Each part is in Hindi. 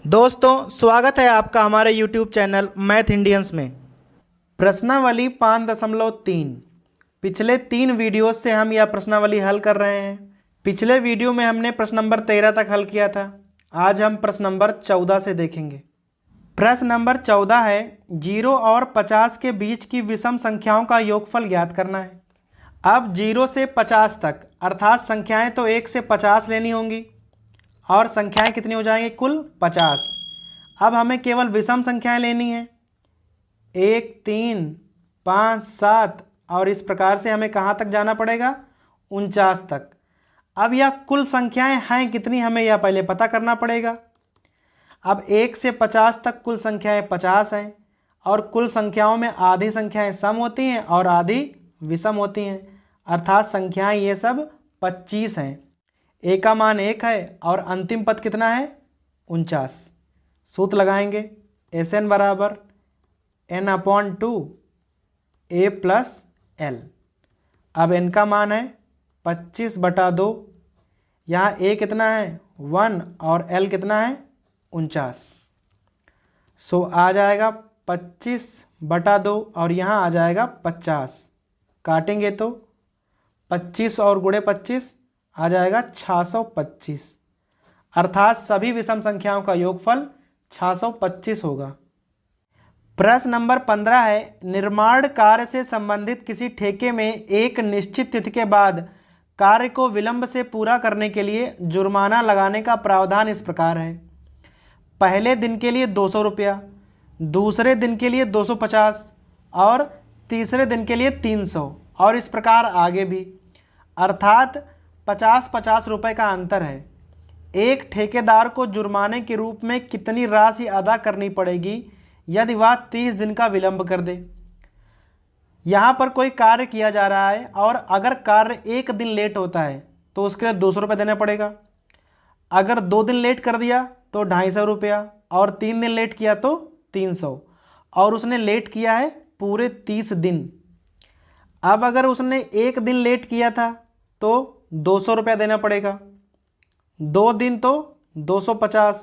दोस्तों स्वागत है आपका हमारे YouTube चैनल मैथ इंडियंस में। प्रश्नावली 5.3 पिछले 3 वीडियोस से हम यह प्रश्नावली हल कर रहे हैं। पिछले वीडियो में हमने प्रश्न नंबर 13 तक हल किया था। आज हम प्रश्न नंबर 14 से देखेंगे। प्रश्न नंबर 14 है 0 और 50 के बीच की विषम संख्याओं का योगफल ज्ञात करना है। अब 0 से 50 तक अर्थात संख्याएं तो 1 से 50 लेनी होंगी और संख्याएं कितनी हो जाएंगी कुल 50। अब हमें केवल विषम संख्याएं लेनी है 1, 3, 5, 7 और इस प्रकार से हमें कहाँ तक जाना पड़ेगा 49 तक। अब यह कुल संख्याएं हैं कितनी हमें यह पहले पता करना पड़ेगा। अब 1 से 50 तक कुल संख्याएं 50 हैं और कुल संख्याओं में आधी संख्याएं सम होती हैं और आधी विषम होती हैं अर्थात संख्याएं ये सब 25 हैं। ए का मान 1 है और अंतिम पद कितना है 49। सूत्र लगाएंगे Sn बराबर n/2 a प्लस l। अब n का मान है 25/2, यहाँ a कितना है 1 और l कितना है 49। सो आ जाएगा 25/2 और यहाँ आ जाएगा 50। काटेंगे तो 25 और गुणे 25 आ जाएगा 625 अर्थात सभी विषम संख्याओं का योगफल 625 होगा। प्रश्न नंबर 15 है निर्माण कार्य से संबंधित किसी ठेके में एक निश्चित तिथि के बाद कार्य को विलंब से पूरा करने के लिए जुर्माना लगाने का प्रावधान इस प्रकार है। पहले दिन के लिए 200 रुपया, दूसरे दिन के लिए 250 और तीसरे दिन के लिए 300 और इस प्रकार आगे भी अर्थात 50-50 रुपये का अंतर है। एक ठेकेदार को जुर्माने के रूप में कितनी राशि अदा करनी पड़ेगी यदि वह 30 दिन का विलंब कर दे। यहाँ पर कोई कार्य किया जा रहा है और अगर कार्य 1 दिन लेट होता है तो उसके लिए 200 रुपये देना पड़ेगा। अगर 2 दिन लेट कर दिया तो 250 रुपया और 3 दिन लेट किया तो 300 और उसने लेट किया है पूरे 30 दिन। अब अगर उसने 1 दिन लेट किया था तो 200 रुपया देना पड़ेगा, 2 दिन तो 250,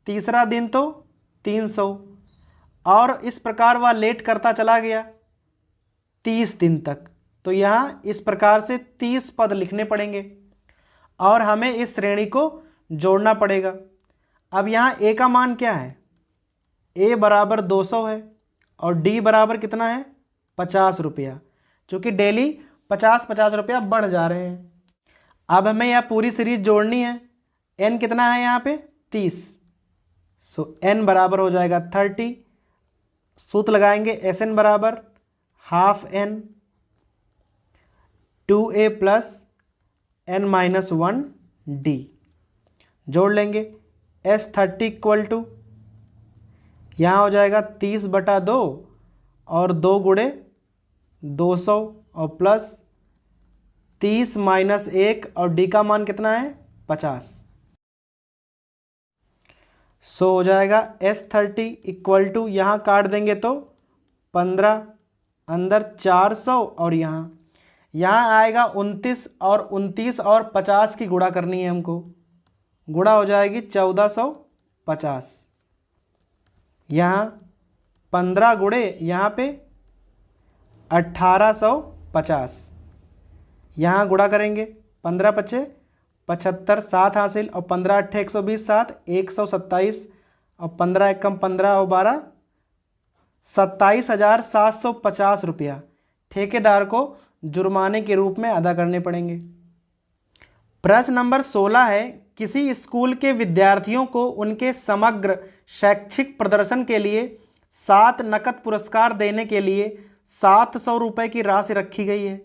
तीसरा दिन तो 300 और इस प्रकार वह लेट करता चला गया 30 दिन तक। तो यहाँ इस प्रकार से 30 पद लिखने पड़ेंगे और हमें इस श्रेणी को जोड़ना पड़ेगा। अब यहाँ ए का मान क्या है, ए बराबर 200 है और डी बराबर कितना है 50 रुपया, चूँकि डेली 50-50 रुपया बढ़ जा रहे हैं। अब हमें यह पूरी सीरीज जोड़नी है। n कितना है यहाँ पे 30, सो n बराबर हो जाएगा 30। सूत्र लगाएंगे Sn बराबर half n 2a plus n-1 d। जोड़ लेंगे S30 इक्वल टू यहाँ हो जाएगा 30/2 और 2 गुणे 200 और प्लस 30 - 1 और डी का मान कितना है 50। सो हो जाएगा S30 इक्वल टू यहाँ काट देंगे तो 15 अंदर 400 और यहाँ आएगा 29 और 29 और 50 की गुणा करनी है हमको। गुणा हो जाएगी 1450। यहाँ 15 गुणे यहाँ पे 1850। यहाँ गुणा करेंगे 15×5 = 75, 7 हासिल और 15×8 = 120, 7 127 और 15×1 = 15 और 12 27,750 रुपया ठेकेदार को जुर्माने के रूप में अदा करने पड़ेंगे। प्रश्न नंबर 16 है किसी स्कूल के विद्यार्थियों को उनके समग्र शैक्षिक प्रदर्शन के लिए 7 नकद पुरस्कार देने के लिए 700 रुपये की राशि रखी गई है।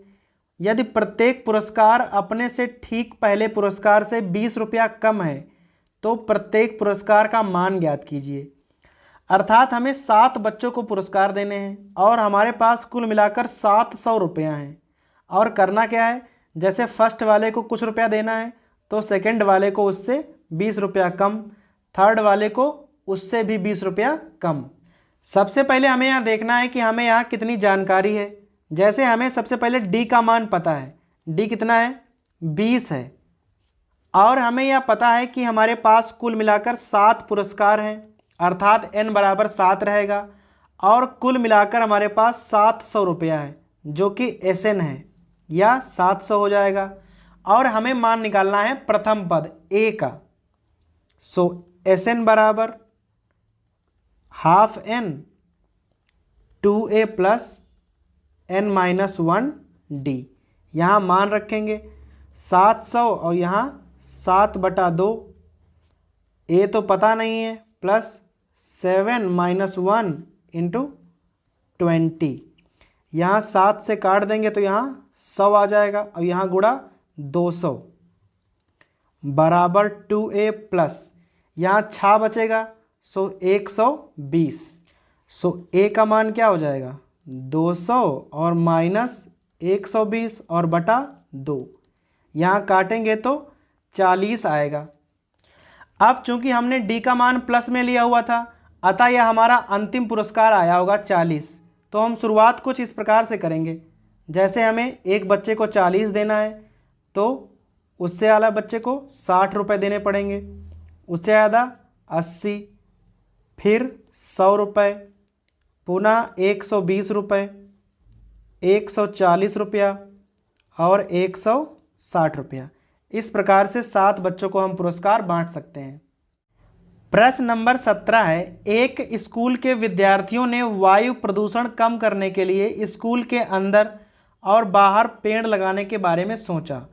यदि प्रत्येक पुरस्कार अपने से ठीक पहले पुरस्कार से 20 रुपया कम है तो प्रत्येक पुरस्कार का मान ज्ञात कीजिए। अर्थात हमें 7 बच्चों को पुरस्कार देने हैं और हमारे पास कुल मिलाकर 700 रुपया हैं। और करना क्या है, जैसे फर्स्ट वाले को कुछ रुपया देना है तो सेकंड वाले को उससे 20 रुपया कम, थर्ड वाले को उससे भी 20 रुपया कम। सबसे पहले हमें यहाँ देखना है कि हमें यहाँ कितनी जानकारी है। जैसे हमें सबसे पहले डी का मान पता है, डी कितना है 20 है और हमें यह पता है कि हमारे पास कुल मिलाकर 7 पुरस्कार हैं, अर्थात n बराबर 7 रहेगा और कुल मिलाकर हमारे पास 700 रुपया है जो कि SN है, या 700 हो जाएगा। और हमें मान निकालना है प्रथम पद A का। सो SN बराबर half n 2A plus n-1D। यहाँ मान रखेंगे 700 और यहाँ 7/2, ए तो पता नहीं है, प्लस 7-1 इंटू 20। यहाँ 7 से काट देंगे तो यहाँ 100 आ जाएगा और यहाँ गुणा 200 बराबर 2A प्लस यहाँ 6 बचेगा, सो 120। सो ए का मान क्या हो जाएगा 200 और माइनस 120 और बटा 2, यहाँ काटेंगे तो 40 आएगा। अब चूंकि हमने डी का मान प्लस में लिया हुआ था, अतः यह हमारा अंतिम पुरस्कार आया होगा 40। तो हम शुरुआत कुछ इस प्रकार से करेंगे, जैसे हमें एक बच्चे को 40 देना है तो उससे ज़्यादा बच्चे को 60 रुपये देने पड़ेंगे, उससे ज़्यादा 80, फिर 100 रुपये, पुनः 120 रुपये, 140 रुपया और 160 रुपया। इस प्रकार से 7 बच्चों को हम पुरस्कार बांट सकते हैं। प्रश्न नंबर 17 है, एक स्कूल के विद्यार्थियों ने वायु प्रदूषण कम करने के लिए स्कूल के अंदर और बाहर पेड़ लगाने के बारे में सोचा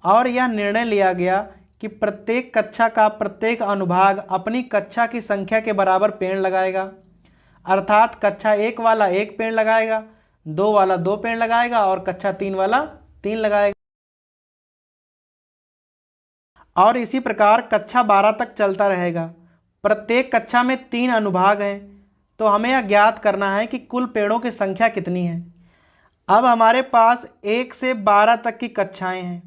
और यह निर्णय लिया गया कि प्रत्येक कक्षा का प्रत्येक अनुभाग अपनी कक्षा की संख्या के बराबर पेड़ लगाएगा। अर्थात कक्षा 1 वाला 1 पेड़ लगाएगा, 2 वाला 2 पेड़ लगाएगा और कक्षा 3 वाला 3 लगाएगा। और इसी प्रकार कक्षा 12 तक चलता रहेगा। प्रत्येक कक्षा में 3 अनुभाग हैं, तो हमें यह ज्ञात करना है कि कुल पेड़ों की संख्या कितनी है। अब हमारे पास 1 से 12 तक की कक्षाएं हैं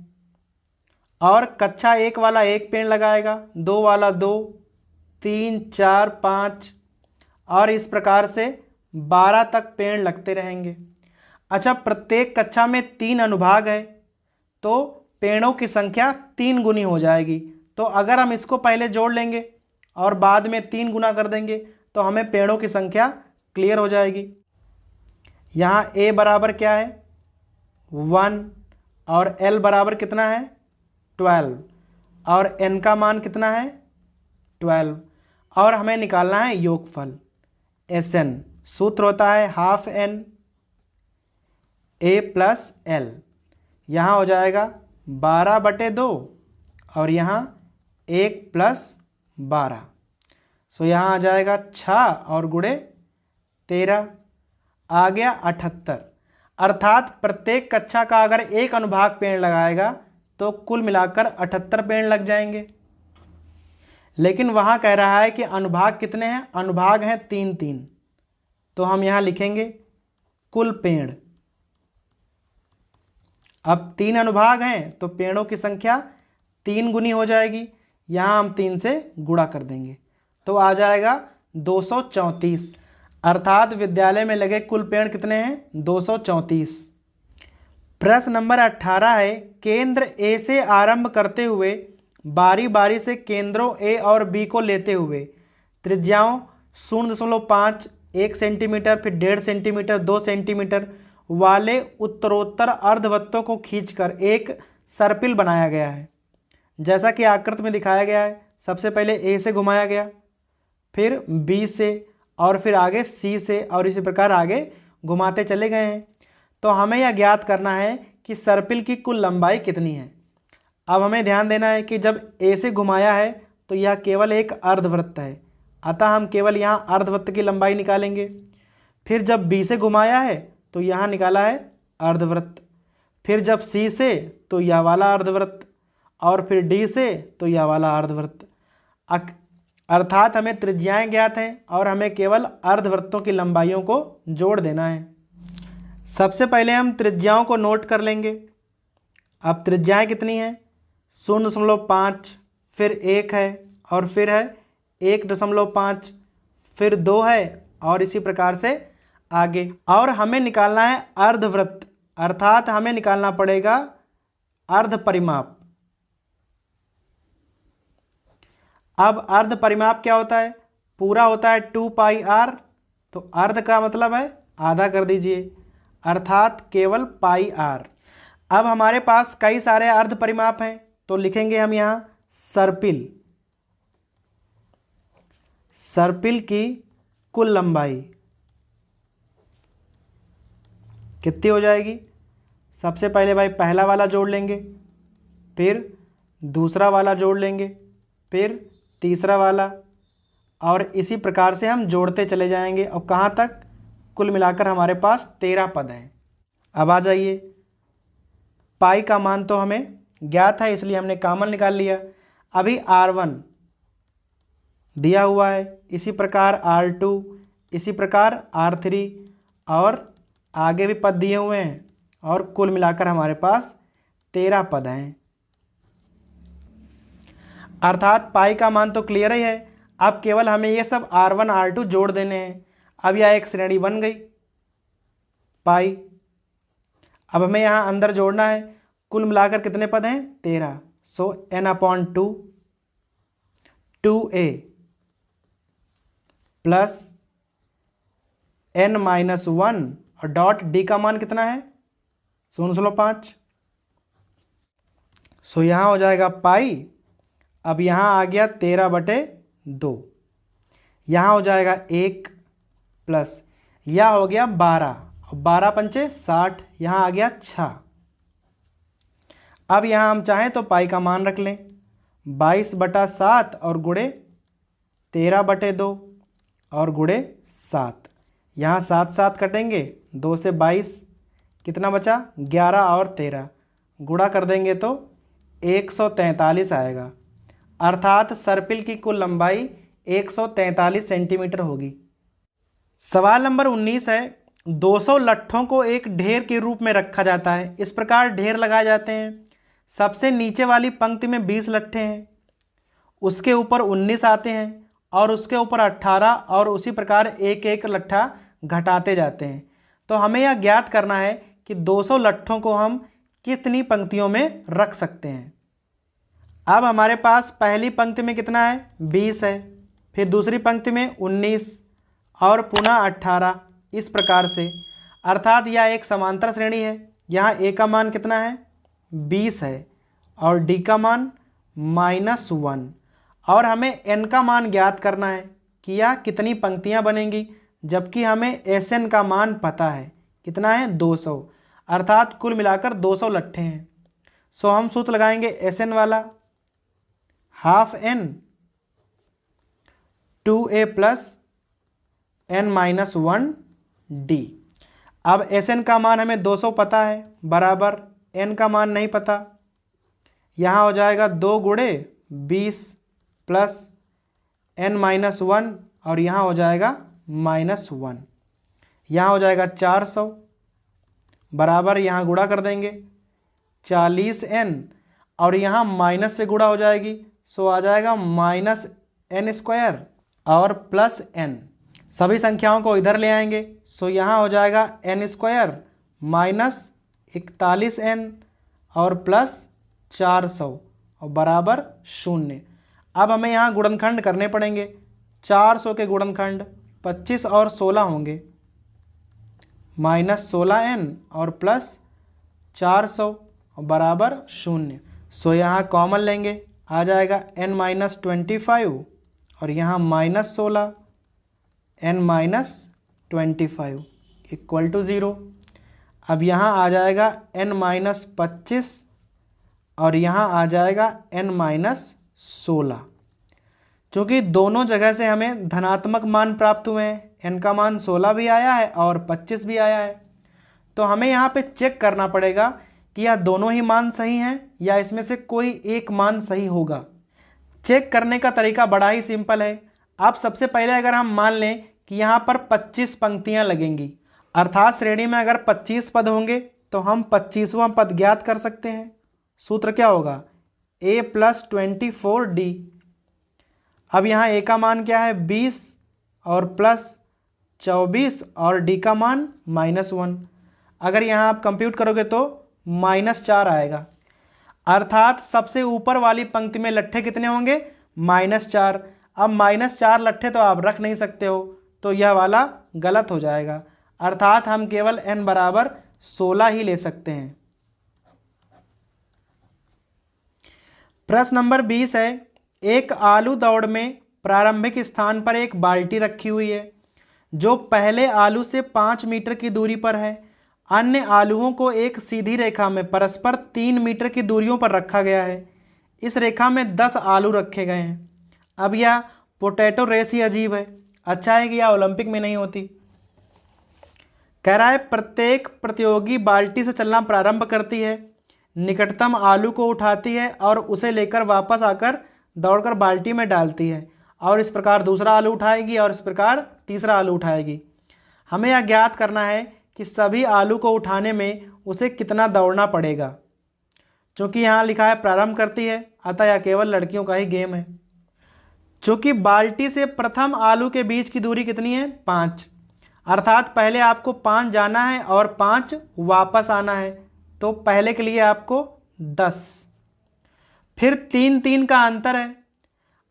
और कक्षा 1 वाला 1 पेड़ लगाएगा, 2 वाला 2, 3, 4, 5 और इस प्रकार से 12 तक पेड़ लगते रहेंगे। अच्छा, प्रत्येक कक्षा में 3 अनुभाग है तो पेड़ों की संख्या 3 गुनी हो जाएगी। तो अगर हम इसको पहले जोड़ लेंगे और बाद में 3 गुना कर देंगे तो हमें पेड़ों की संख्या क्लियर हो जाएगी। यहाँ a बराबर क्या है 1 और l बराबर कितना है 12 और n का मान कितना है 12 और हमें निकालना है योगफल SN। सूत्र होता है half n a plus l। यहाँ हो जाएगा 12/2 और यहाँ 1 प्लस 12, सो यहाँ आ जाएगा 6 और गुणे 13 आ गया 78। अर्थात प्रत्येक कक्षा का अगर एक अनुभाग पेड़ लगाएगा तो कुल मिलाकर 78 पेड़ लग जाएंगे। लेकिन वहाँ कह रहा है कि अनुभाग कितने हैं, अनुभाग हैं 3-3, तो हम यहाँ लिखेंगे कुल पेड़। अब 3 अनुभाग हैं तो पेड़ों की संख्या 3 गुनी हो जाएगी, यहाँ हम 3 से गुणा कर देंगे तो आ जाएगा 234। अर्थात विद्यालय में लगे कुल पेड़ कितने हैं 234। प्रश्न नंबर 18 है, केंद्र ए से आरंभ करते हुए बारी बारी से केंद्रों ए और बी को लेते हुए त्रिज्याओं 0.5, 1 सेंटीमीटर, फिर 1.5 सेंटीमीटर, 2 सेंटीमीटर वाले उत्तरोत्तर अर्धवृत्तों को खींचकर एक सर्पिल बनाया गया है। जैसा कि आकृति में दिखाया गया है, सबसे पहले ए से घुमाया गया, फिर बी से और फिर आगे सी से और इसी प्रकार आगे घुमाते चले गए हैं। तो हमें यह ज्ञात करना है कि सर्पिल की कुल लंबाई कितनी है। अब हमें ध्यान देना है कि जब ए से घुमाया है तो यह केवल एक अर्धवृत्त है, अतः हम केवल यहाँ अर्धवृत्त की लंबाई निकालेंगे। फिर जब बी से घुमाया है तो यहाँ निकाला है अर्धवृत्त, फिर जब सी से तो यह वाला अर्धवृत्त और फिर डी से तो यह वाला अर्धवृत्त। अर्थात हमें त्रिज्याएं ज्ञात हैं और हमें केवल अर्धवृत्तों की लंबाइयों को जोड़ देना है। सबसे पहले हम त्रिज्याओं को नोट कर लेंगे। अब त्रिज्याएं कितनी हैं 0.5, फिर 1 है और फिर है 1.5, फिर 2 है और इसी प्रकार से आगे। और हमें निकालना है अर्धवृत्त, अर्थात हमें निकालना पड़ेगा अर्ध परिमाप। अब अर्ध परिमाप क्या होता है? पूरा होता है 2 पाई आर, तो अर्ध का मतलब है आधा कर दीजिए, अर्थात केवल पाई आर। अब हमारे पास कई सारे अर्ध परिमाप हैं, तो लिखेंगे हम यहाँ सर्पिल, सर्पिल की कुल लंबाई कितनी हो जाएगी? सबसे पहले भाई पहला वाला जोड़ लेंगे, फिर दूसरा वाला जोड़ लेंगे, फिर तीसरा वाला, और इसी प्रकार से हम जोड़ते चले जाएंगे और कहाँ तक? कुल मिलाकर हमारे पास 13 पद हैं। अब आ जाइए, पाई का मान तो हमें ज्ञात है इसलिए हमने कॉमन निकाल लिया। अभी R1 दिया हुआ है, इसी प्रकार R2, इसी प्रकार R3 और आगे भी पद दिए हुए हैं, और कुल मिलाकर हमारे पास 13 पद हैं। अर्थात पाई का मान तो क्लियर ही है, अब केवल हमें ये सब R1 R2 जोड़ देने हैं। अब यह एक श्रेणी बन गई पाई। अब हमें यहाँ अंदर जोड़ना है, कुल मिलाकर कितने पद हैं? 13। सो n/2 2a प्लस n-1 और डॉट d का मान कितना है? 0.5। सो यहाँ हो जाएगा पाई। अब यहाँ आ गया 13/2, यहाँ हो जाएगा 1 प्लस यह हो गया 12, 12 पंचे 60, यहाँ आ गया 6। अब यहाँ हम चाहें तो पाई का मान रख लें 22/7 और गुणे 13/2 और गुणे 7, यहाँ 7 7 कटेंगे, 2 से 22, कितना बचा? 11 और 13, गुणा कर देंगे तो 143 आएगा। अर्थात सर्पिल की कुल लंबाई 143 सेंटीमीटर होगी। सवाल नंबर 19 है, 200 लट्ठों को एक ढेर के रूप में रखा जाता है। इस प्रकार ढेर लगाए जाते हैं। सबसे नीचे वाली पंक्ति में 20 लट्ठे हैं, उसके ऊपर 19 आते हैं और उसके ऊपर 18, और उसी प्रकार एक एक लट्ठा घटाते जाते हैं। तो हमें यह ज्ञात करना है कि 200 लट्ठों को हम कितनी पंक्तियों में रख सकते हैं। अब हमारे पास पहली पंक्ति में कितना है? 20 है, फिर दूसरी पंक्ति में 19 और पुनः 18, इस प्रकार से। अर्थात यह एक समांतर श्रेणी है। यहाँ a का मान कितना है? 20 है और d का मान -1, और हमें n का मान ज्ञात करना है कि यह कितनी पंक्तियाँ बनेंगी, जबकि हमें Sn का मान पता है, कितना है? 200, अर्थात कुल मिलाकर 200 लट्ठे हैं। सो हम सूत्र लगाएंगे Sn वाला, half n 2a plus n-1 d। अब Sn का मान हमें 200 पता है, बराबर n का मान नहीं पता। यहाँ हो जाएगा 2 गुणे 20 प्लस n-1, और यहाँ हो जाएगा -1, यहाँ हो जाएगा 400, बराबर यहाँ गुणा कर देंगे 40n, और यहाँ माइनस से गुणा हो जाएगी, सो आ जाएगा -n² और प्लस n। सभी संख्याओं को इधर ले आएंगे, सो यहाँ हो जाएगा n² -41n और प्लस 400 और बराबर 0। अब हमें यहाँ गुणनखंड करने पड़ेंगे। 400 के गुणनखंड 25 और 16 होंगे, -16n और प्लस 400 और बराबर 0। सो यहाँ कॉमन लेंगे, आ जाएगा n-25 और यहाँ -16 n-25 इक्वल टू 0। अब यहाँ आ जाएगा n-25 और यहाँ आ जाएगा n-16। चूँकि दोनों जगह से हमें धनात्मक मान प्राप्त हुए हैं, n का मान 16 भी आया है और 25 भी आया है, तो हमें यहाँ पे चेक करना पड़ेगा कि यह दोनों ही मान सही हैं या इसमें से कोई एक मान सही होगा। चेक करने का तरीका बड़ा ही सिंपल है। आप सबसे पहले अगर हम मान लें कि यहाँ पर 25 पंक्तियाँ लगेंगी, अर्थात श्रेणी में अगर 25 पद होंगे तो हम 25वां पद ज्ञात कर सकते हैं। सूत्र क्या होगा? a + 24d। अब यहाँ a का मान क्या है? 20 और प्लस 24 और d का मान -1। अगर यहाँ आप कंप्यूट करोगे तो -4 आएगा। अर्थात सबसे ऊपर वाली पंक्ति में लट्ठे कितने होंगे? -4। अब -4 लट्ठे तो आप रख नहीं सकते हो, तो यह वाला गलत हो जाएगा, अर्थात हम केवल n बराबर 16 ही ले सकते हैं। प्रश्न नंबर 20 है, एक आलू दौड़ में प्रारंभिक स्थान पर एक बाल्टी रखी हुई है जो पहले आलू से 5 मीटर की दूरी पर है। अन्य आलूओं को एक सीधी रेखा में परस्पर 3 मीटर की दूरियों पर रखा गया है। इस रेखा में 10 आलू रखे गए हैं। अब यह पोटैटो रेस ही अजीब है। अच्छा है कि यह ओलंपिक में नहीं होती। कह रहा है प्रत्येक प्रतियोगी बाल्टी से चलना प्रारंभ करती है, निकटतम आलू को उठाती है और उसे लेकर वापस आकर दौड़कर बाल्टी में डालती है, और इस प्रकार दूसरा आलू उठाएगी और इस प्रकार तीसरा आलू उठाएगी। हमें यह ज्ञात करना है कि सभी आलू को उठाने में उसे कितना दौड़ना पड़ेगा। चूँकि यहाँ लिखा है प्रारंभ करती है, अतः यह केवल लड़कियों का ही गेम है। चूँकि बाल्टी से प्रथम आलू के बीच की दूरी कितनी है? 5, अर्थात पहले आपको 5 जाना है और 5 वापस आना है, तो पहले के लिए आपको 10। फिर 3 का अंतर है।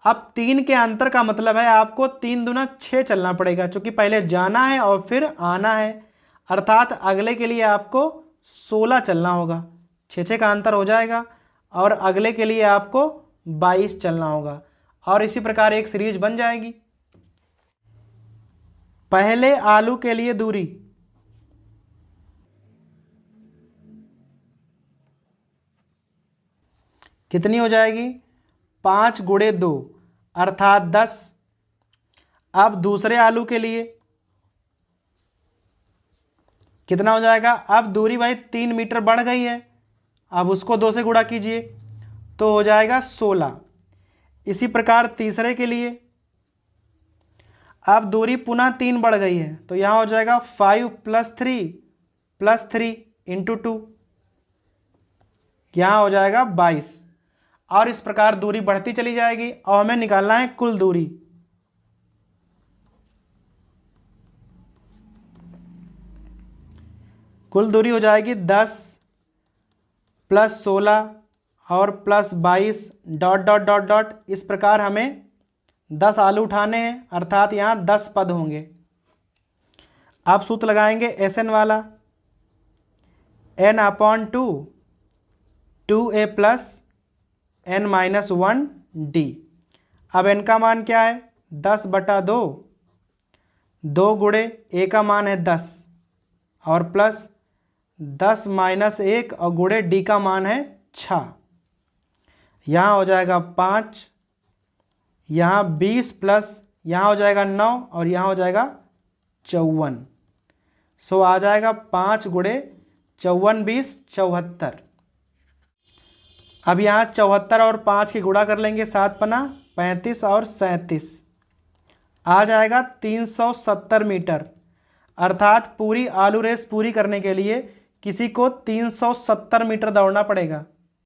अब 3 के अंतर का मतलब है आपको 3 दूना 6 चलना पड़ेगा, क्योंकि पहले जाना है और फिर आना है, अर्थात अगले के लिए आपको 16 चलना होगा। 6 का अंतर हो जाएगा और अगले के लिए आपको 22 चलना होगा, और इसी प्रकार एक सीरीज बन जाएगी। पहले आलू के लिए दूरी कितनी हो जाएगी? 5 × 2 अर्थात 10। अब दूसरे आलू के लिए कितना हो जाएगा? अब दूरी भाई 3 मीटर बढ़ गई है, अब उसको 2 से गुणा कीजिए तो हो जाएगा 16। इसी प्रकार तीसरे के लिए अब दूरी पुनः 3 बढ़ गई है, तो यहाँ हो जाएगा 5 + 3 × 2, यहाँ हो जाएगा 22। और इस प्रकार दूरी बढ़ती चली जाएगी और हमें निकालना है कुल दूरी। कुल दूरी हो जाएगी 10 + 16 और +22 ... इस प्रकार हमें 10 आलू उठाने हैं, अर्थात यहाँ 10 पद होंगे। आप सूत्र लगाएंगे Sn वाला, n/2 2a + n-1d। अब n का मान क्या है? 10/2, 2 × a का मान है 10 और प्लस 10 - 1 और गुणे d का मान है 6। यहाँ हो जाएगा 5, यहाँ 20 प्लस यहाँ हो जाएगा 9 और यहाँ हो जाएगा 54। सो आ जाएगा 5 × 54 = 20 74। अब यहाँ 74 और 5 की गुणा कर लेंगे, 7 × 5 = 35 और 37 आ जाएगा 370 मीटर। अर्थात पूरी आलू रेस पूरी करने के लिए किसी को 370 मीटर दौड़ना पड़ेगा।